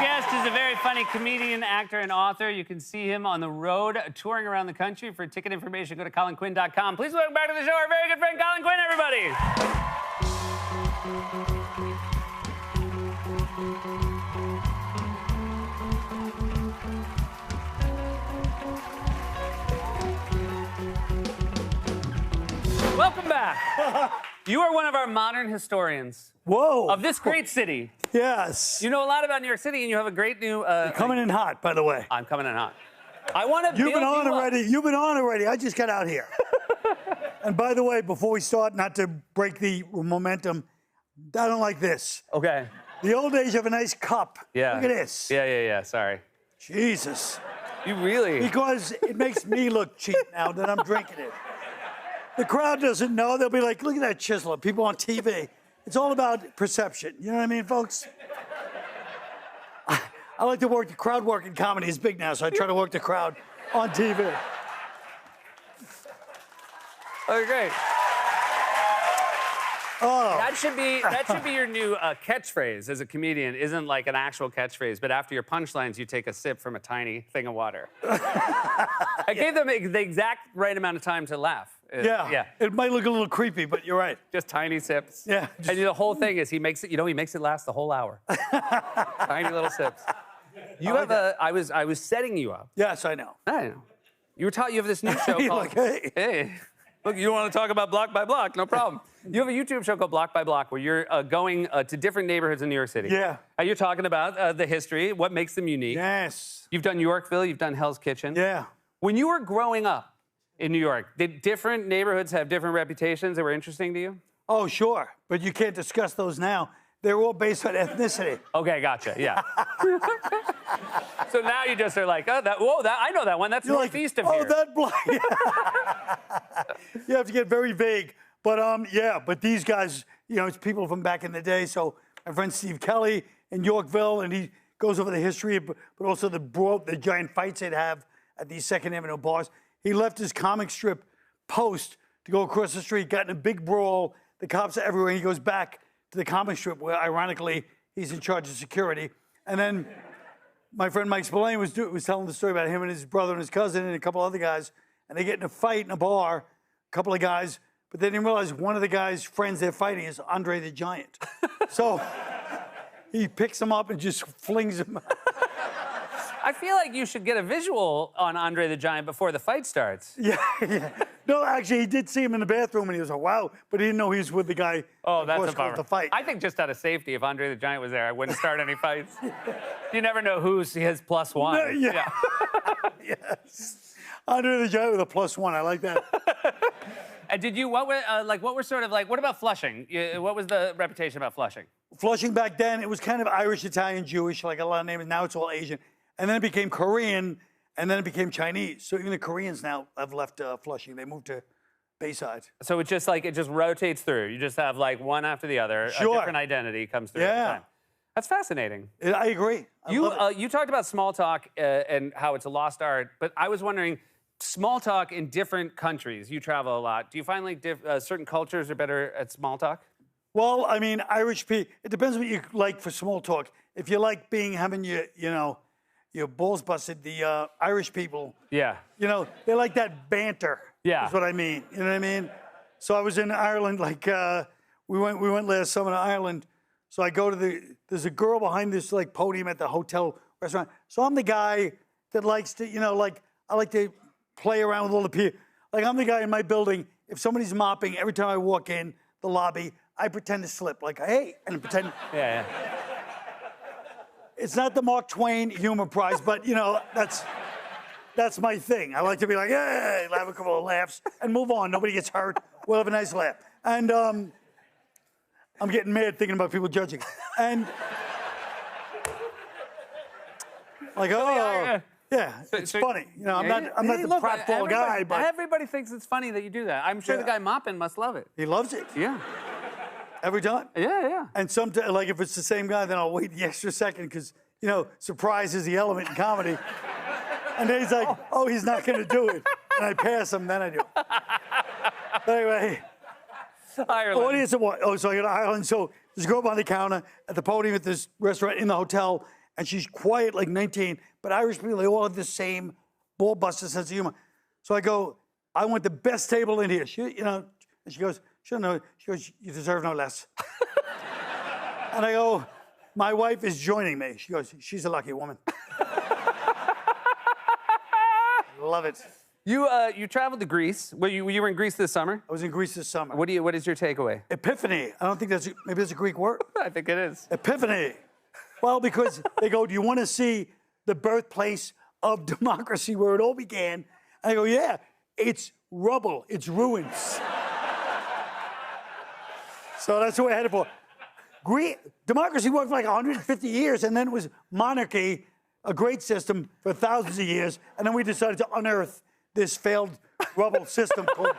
guest is a very funny comedian, actor, and author. You can see him on the road touring around the country. For ticket information, go to ColinQuinn.com. Please welcome back to the show our very good friend Colin Quinn, everybody. Welcome back. You are one of our modern historians. Whoa. Of this great city. Yes. You know a lot about New York City, and you have a great new... Coming in hot, by the way. I'm coming in hot. I want to You've been on already. You've been on already. I just got out here. And by the way, before we start, not to break the momentum, I don't like this. Okay. The old days, you have a nice cup. Yeah. Look at this. Yeah. Sorry. Jesus. You really... Because it makes me look cheap now that I'm drinking it. The crowd doesn't know. They'll be like, look at that chiseler. People on TV. It's all about perception. You know what I mean, folks? I like to work the crowd work in comedy is big now, so I try to work the crowd on TV. Oh, great. Oh. That should be your new catchphrase as a comedian. Isn't like an actual catchphrase, but after your punchlines, you take a sip from a tiny thing of water. I gave them the exact right amount of time to laugh. Yeah. It might look a little creepy, but you're right. Just tiny sips. Yeah. And the whole thing is he makes it last the whole hour. Tiny little sips. You have I was setting you up. Yes, I know. I know. You have this new show You're called... like, hey. Hey. Look, you want to talk about Block by Block? No problem. You have a YouTube show called Block by Block where you're going to different neighborhoods in New York City. Yeah. And you're talking about the history, what makes them unique. Yes. You've done Yorkville, you've done Hell's Kitchen. Yeah. When you were growing up in New York, did different neighborhoods have different reputations that were interesting to you? Oh, sure. But you can't discuss those now. They're all based on ethnicity. Okay, gotcha, yeah. So now you just are like, I know that one. That's northeast of here. Oh, that block. You have to get very vague. But, but these guys, it's people from back in the day. So my friend Steve Kelly in Yorkville, and he goes over the history, but also the giant fights they'd have at these Second Avenue bars. He left his comic strip post to go across the street, got in a big brawl. The cops are everywhere. And he goes back to the comic strip where, ironically, he's in charge of security. And then my friend Mike Spillane was telling the story about him and his brother and his cousin and a couple other guys. And they get in a fight in a bar, a couple of guys, but they didn't realize one of the guys' friends they're fighting is Andre the Giant. So he picks him up and just flings him. I feel like you should get a visual on Andre the Giant before the fight starts. Yeah. No, actually, he did see him in the bathroom, and he was like, wow, but he didn't know he was with the guy. Oh, that's a bummer. The fight. I think just out of safety, if Andre the Giant was there, I wouldn't start any fights. You never know who's his plus one. No, yeah. Yes. Andre the Giant with a +1. I like that. And what about Flushing? What was the reputation about Flushing? Flushing back then, it was kind of Irish, Italian, Jewish, like a lot of names. Now it's all Asian. And then it became Korean, and then it became Chinese. So even the Koreans now have left Flushing. They moved to Bayside. So it just rotates through. You just have like one after the other. Sure. A different identity comes through every time. That's fascinating. I agree. You talked about small talk and how it's a lost art, but I was wondering, small talk in different countries. You travel a lot. Do you find like certain cultures are better at small talk? Well, I mean, Irish people, it depends what you like for small talk. If you like having your balls busted, the Irish people, yeah, they like that banter. Yeah. Is what I mean. You know what I mean? So I was in Ireland, like, we went last summer to Ireland. So I go to there's a girl behind this, like, podium at the hotel restaurant. So I'm the guy that likes to, I like to play around with all the people. Like, I'm the guy in my building, if somebody's mopping, every time I walk in the lobby, I pretend to slip, like, hey, and pretend. Yeah. It's not the Mark Twain humor prize, but, that's my thing. I like to be like, hey, have a couple of laughs and move on. Nobody gets hurt. We'll have a nice laugh. And I'm getting mad thinking about people judging. And like, it's funny. I'm not the pratfall guy, but everybody thinks it's funny that you do that. I'm sure the guy mopping must love it. He loves it. Yeah. Every time. Yeah. And sometimes, like, if it's the same guy, then I'll wait the extra second because, surprise is the element in comedy. And then he's like, oh, he's not going to do it. And I pass him, then I do it. But anyway. Ireland. Audience of what? Oh, so I go to Ireland. So there's a girl behind the counter at the podium at this restaurant in the hotel. and she's quiet like 19, but Irish people, they all have the same ball buster sense of humor. So I go, I want the best table in here. She, and she goes, she don't know. She goes, you deserve no less. And I go, my wife is joining me. She goes, she's a lucky woman. Love it. You traveled to Greece. You were in Greece this summer. I was in Greece this summer. What is your takeaway? Epiphany. I don't think maybe that's a Greek word. I think it is. Epiphany. Well, because they go, do you want to see the birthplace of democracy where it all began? And I go, yeah, it's rubble, it's ruins. So that's what we're headed for. Democracy worked for like 150 years, and then it was monarchy, a great system for thousands of years, and then we decided to unearth this failed rubble system called,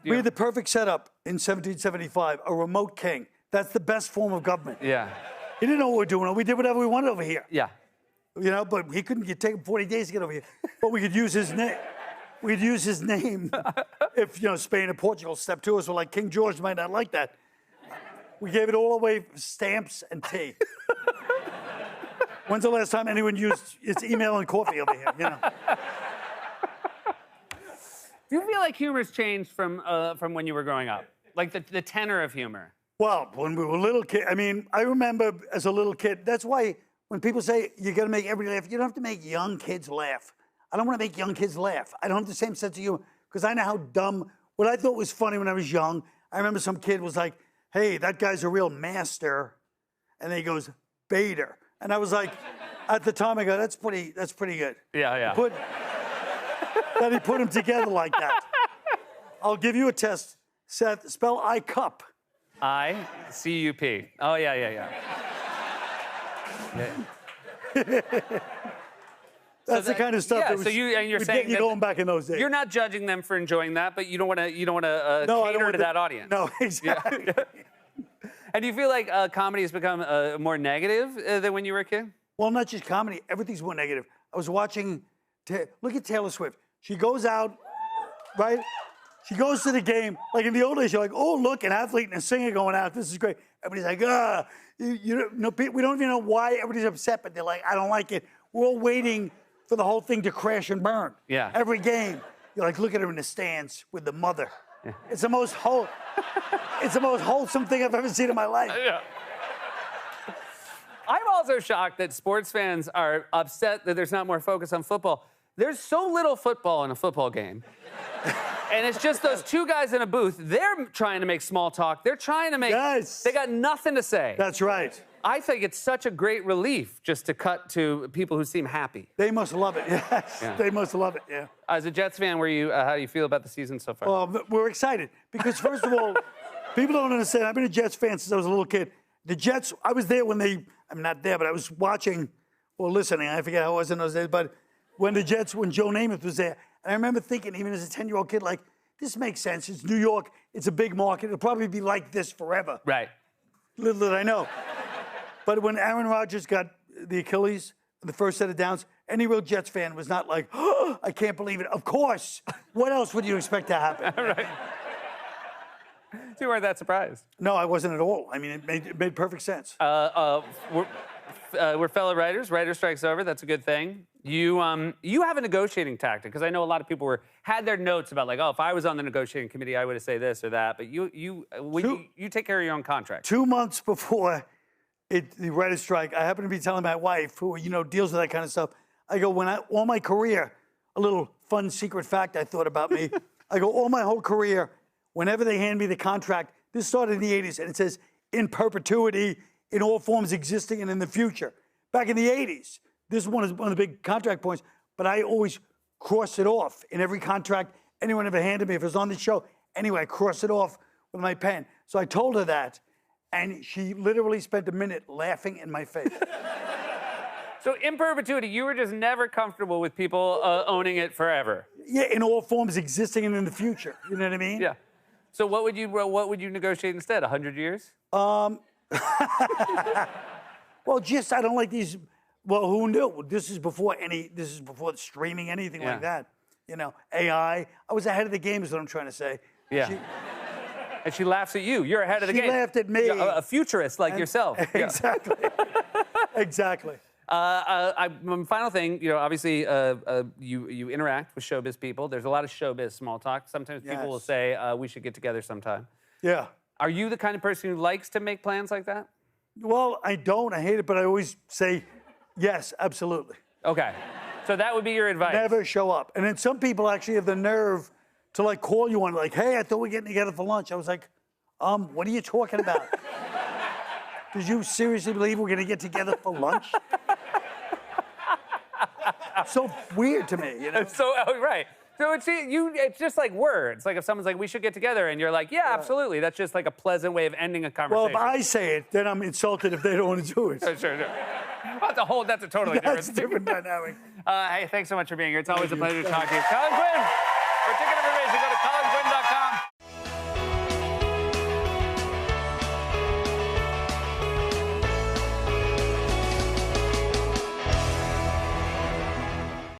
We had the perfect setup in 1775, a remote king. That's the best form of government. Yeah. He didn't know what we were doing. We did whatever we wanted over here. Yeah. But he couldn't take him 40 days to get over here. But we could use his name. We'd use his name if, Spain and Portugal stepped to us. We're like, King George might not like that. We gave it all away for stamps and tea. When's the last time anyone used its email and coffee over here, Do you feel like humor's changed from when you were growing up? Like the tenor of humor? Well, when we were little kids, I remember as a little kid, that's why when people say you got to make everybody laugh, you don't have to make young kids laugh. I don't want to make young kids laugh. I don't have the same sense of humor because I know how dumb, what I thought was funny when I was young, I remember some kid was like, hey, that guy's a real master. And then he goes, Bader. And I was like, at the time, I go, that's pretty good. Yeah. Then he put them together like that. I'll give you a test. Seth, spell I-cup. I-C-U-P. Oh, yeah. That's the kind of stuff that was, you're saying you're going back in those days. You're not judging them for enjoying that, but you don't want to cater to that audience. No, exactly. Yeah. And do you feel like comedy has become more negative than when you were a kid? Well, not just comedy. Everything's more negative. I was watching, look at Taylor Swift. She goes out, right? She goes to the game. Like in the old days, you're like, oh, look, an athlete and a singer going out. This is great. Everybody's like, we don't even know why everybody's upset, but they're like, I don't like it. We're all waiting for the whole thing to crash and burn. Yeah. Every game. You're like, look at her in the stands with the mother. Yeah. It's the most wholesome thing I've ever seen in my life. Yeah. I'm also shocked that sports fans are upset that there's not more focus on football. There's so little football in a football game. And it's just those two guys in a booth. They're trying to make small talk. They're trying to make... Yes. They got nothing to say. That's right. I think it's such a great relief just to cut to people who seem happy. They must love it, yes. Yeah. They must love it, yeah. As a Jets fan, how do you feel about the season so far? Well, we're excited because, first of all, people don't understand. I've been a Jets fan since I was a little kid. The Jets, I was there when I'm not there, but I was watching or listening. I forget how it was in those days, but when Joe Namath was there, and I remember thinking, even as a 10-year-old kid, like, this makes sense. It's New York. It's a big market. It'll probably be like this forever. Right. Little did I know. But when Aaron Rodgers got the Achilles, the first set of downs, any real Jets fan was not like, oh, I can't believe it. Of course. What else would you expect to happen? Right. So you weren't that surprised? No, I wasn't at all. I mean, it made perfect sense. We're fellow writers. Writer strikes over. That's a good thing. You have a negotiating tactic, because I know a lot of people had their notes about, like, oh, if I was on the negotiating committee, I would have said this or that. But you take care of your own contract. 2 months before the writer's strike, I happened to be telling my wife, who deals with that kind of stuff. I go, all my career, a little fun secret fact I thought about me. I go, all my whole career, whenever they hand me the contract, this started in the 80s, and it says, in perpetuity, in all forms existing and in the future. Back in the 80s, this is one of the big contract points, but I always crossed it off in every contract anyone ever handed me. If it was on the show, anyway, I crossed it off with my pen. So I told her that, and she literally spent a minute laughing in my face. So in perpetuity, you were just never comfortable with people owning it forever. Yeah, in all forms existing and in the future. You know what I mean? Yeah. So what would you negotiate instead? 100 years? Well, just I don't like these. Well, who knew? This is before streaming, anything like that. AI. I was ahead of the game is what I'm trying to say. Yeah. And she laughs at you. You're ahead of the game. She laughed at me. A futurist like yourself. Exactly. Exactly. Final thing, obviously, you interact with showbiz people. There's a lot of showbiz small talk. Sometimes people will Yes. say, we should get together sometime. Yeah. Are you the kind of person who likes to make plans like that? Well, I don't. I hate it, but I always say yes, absolutely. Okay. So that would be your advice. Never show up. And then some people actually have the nerve to like call you on like, hey, I thought we were getting together for lunch. I was like, what are you talking about? Did you seriously believe we're gonna get together for lunch? So weird to me, you know? So, right. So it's just like words. Like if someone's like, we should get together, and you're like, yeah, absolutely. That's just like a pleasant way of ending a Well, conversation. if I say it, then I'm insulted if they don't want to do it. Sure. That's a totally That's a different different dynamic. Hey, thanks so much for being here. It's always a pleasure to talk to you. Colin Quinn.